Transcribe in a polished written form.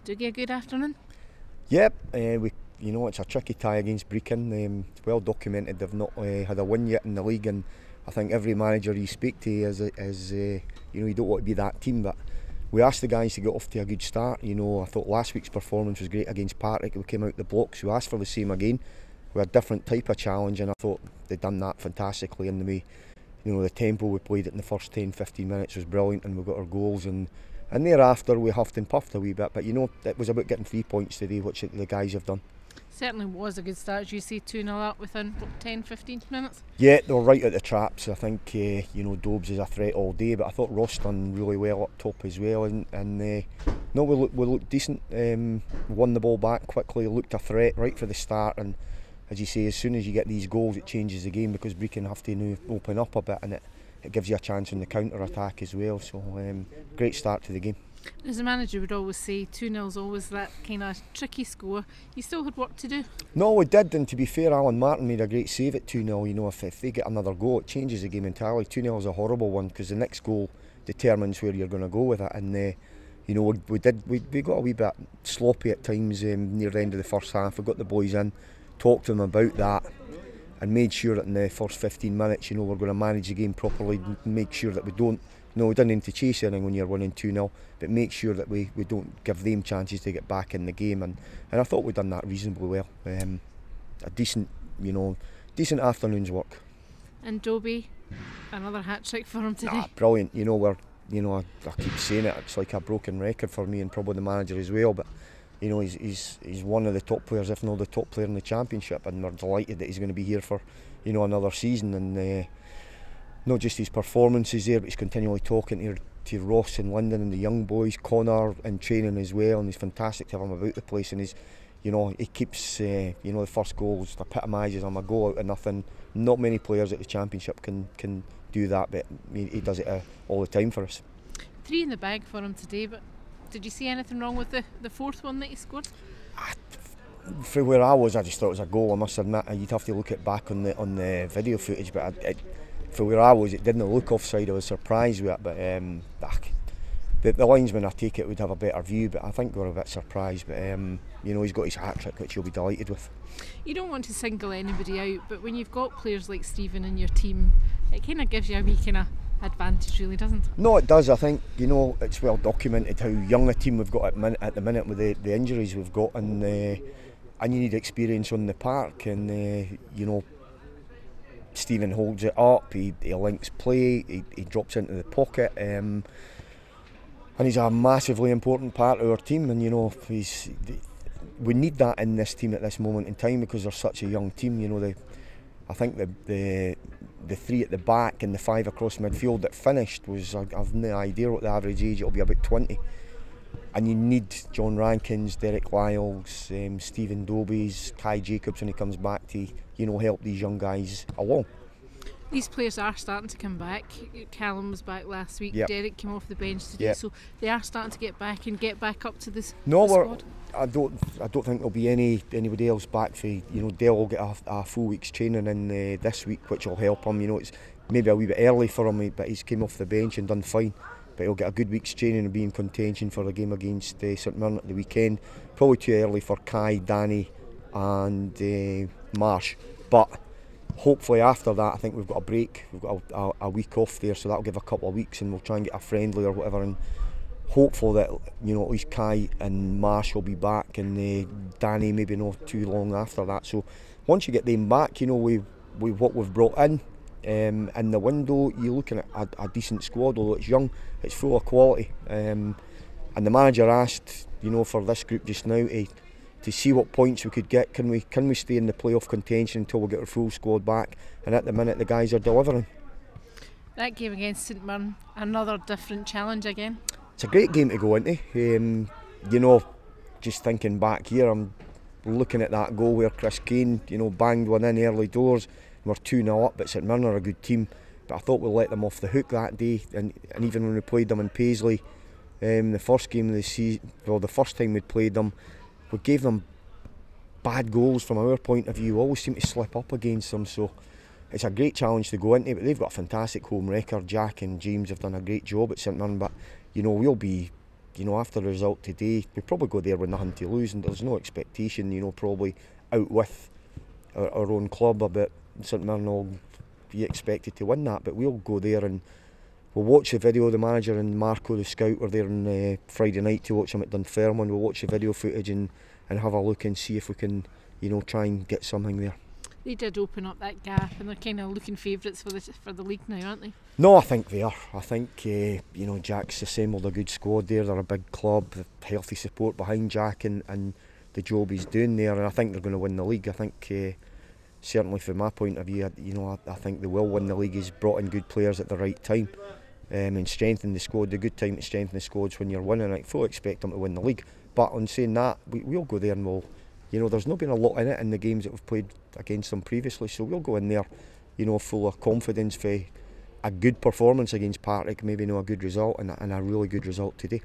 Dougie, a good afternoon? Yep, it's a tricky tie against Brechin. It's well documented they've not had a win yet in the league, and I think every manager you speak to is you don't want to be that team. But we asked the guys to get off to a good start. I thought last week's performance was great against Partick. We came out the blocks. We asked for the same again. We had a different type of challenge, and I thought they'd done that fantastically. In the way, the tempo we played it in the first 10-15 minutes was brilliant, and we got our goals and thereafter we huffed and puffed a wee bit, but it was about getting 3 points today, which the guys have done. Certainly was a good start, as you say, 2-0 up within 10-15 minutes. Yeah, they were right at the traps. I think Dobbs is a threat all day, but I thought Ross done really well up top as well, and we looked decent. Won the ball back quickly, looked a threat right for the start, and as you say, as soon as you get these goals it changes the game, because Brechin have to now open up a bit, and it gives you a chance in the counter-attack as well. So great start to the game. As the manager would always say, 2-0 is always that kind of tricky score. You still had work to do? No, we did, and to be fair, Alan Martin made a great save at 2-0. If they get another goal, it changes the game entirely. 2-0 is a horrible one, because the next goal determines where you're going to go with it. And we got a wee bit sloppy at times near the end of the first half. We got the boys in, talked to them about that, and made sure that in the first 15 minutes, we're going to manage the game properly, make sure that we don't. We didn't need to chase anything when you're winning 2-0, but make sure that we don't give them chances to get back in the game, and I thought we'd done that reasonably well. A decent afternoon's work. And Dougie, another hat-trick for him today. Brilliant. I keep saying it, it's like a broken record for me and probably the manager as well, but he's one of the top players, if not the top player in the championship, and we're delighted that he's going to be here for another season, and not just his performances there, but he's continually talking to Ross and Lyndon and the young boys, Connor in training as well, and he's fantastic to have him about the place, and he keeps the first goals epitomises him, a goal out of nothing. Not many players at the championship can do that, but he does it all the time for us. 3 in the bag for him today, but did you see anything wrong with the fourth one that he scored? From where I was, I just thought it was a goal. I must admit, you'd have to look it back on the video footage, but from where I was, it didn't look offside. I was surprised with it, but the linesman, I take it, would have a better view, but I think we were a bit surprised. But he's got his hat trick, which he'll be delighted with. You don't want to single anybody out, but when you've got players like Stephen in your team, it kind of gives you a wee kind of advantage, really, doesn't it? No, it does. I think it's well documented how young a team we've got at the minute with the injuries we've got, and you need experience on the park, and Stephen holds it up, he links play, he drops into the pocket, and he's a massively important part of our team, and we need that in this team at this moment in time, because they're such a young team. I think the 3 at the back and the 5 across midfield that finished was, I've no idea what the average age, it'll be about 20. And you need John Rankins, Derek Lyles, Stephen Dobbs, Kai Jacobs when he comes back to help these young guys along. These players are starting to come back. Callum was back last week. Yep. Derek came off the bench today, yep. So they are starting to get back up to this. No, squad. I don't think there'll be anybody else back for. Dale will get a full week's training in this week, which will help him. It's maybe a wee bit early for him, but he's came off the bench and done fine. But he'll get a good week's training and be in contention for the game against St Mirren at the weekend. Probably too early for Kai, Danny and Marsh, but hopefully after that, I think we've got a break. We've got a week off there, so that'll give a couple of weeks, and we'll try and get a friendly or whatever, and hopeful that at least Kai and Marsh will be back, and Danny maybe not too long after that. So once you get them back, with what we've brought in the window, you're looking at a decent squad. Although it's young, it's full of quality, and the manager asked for this group just now to see what points we could get. Can we stay in the playoff contention until we get our full squad back? And at the minute, the guys are delivering. That game against St Mirren, another different challenge again. It's a great game to go into. Just thinking back here, I'm looking at that goal where Chris Kane, banged one in early doors. We're 2-0 up, but St Mirren are a good team. But I thought we let them off the hook that day, and even when we played them in Paisley, the first game of the season, the first time we'd played them, we gave them bad goals from our point of view. We always seem to slip up against them, so it's a great challenge to go into, but they've got a fantastic home record. Jack and James have done a great job at St Mirren, but we'll be you know, after the result today, we probably go there with nothing to lose, and there's no expectation, you know, probably out with our own club about St Mirren will be expected to win that, but we'll go there and we'll watch the video. The manager and Marco the scout were there on Friday night to watch him at Dunfermline. We'll watch the video footage and have a look and see if we can, you know, try and get something there. They did open up that gap, and they're kind of looking favourites for the league now, aren't they? No, I think they are. I think you know, Jack's assembled a good squad there. They're a big club, healthy support behind Jack and the job he's doing there, and I think they're going to win the league. I think certainly from my point of view, you know, I think they will win the league. He's brought in good players at the right time and strengthened the squad. The good time to strengthen the squad's when you're winning. I fully expect them to win the league. But on saying that, we'll go there and we'll, you know, there's not been a lot in it in the games that we've played against them previously, so we'll go in there, you know, full of confidence for a good performance against Partick, maybe not a good result, and a really good result today.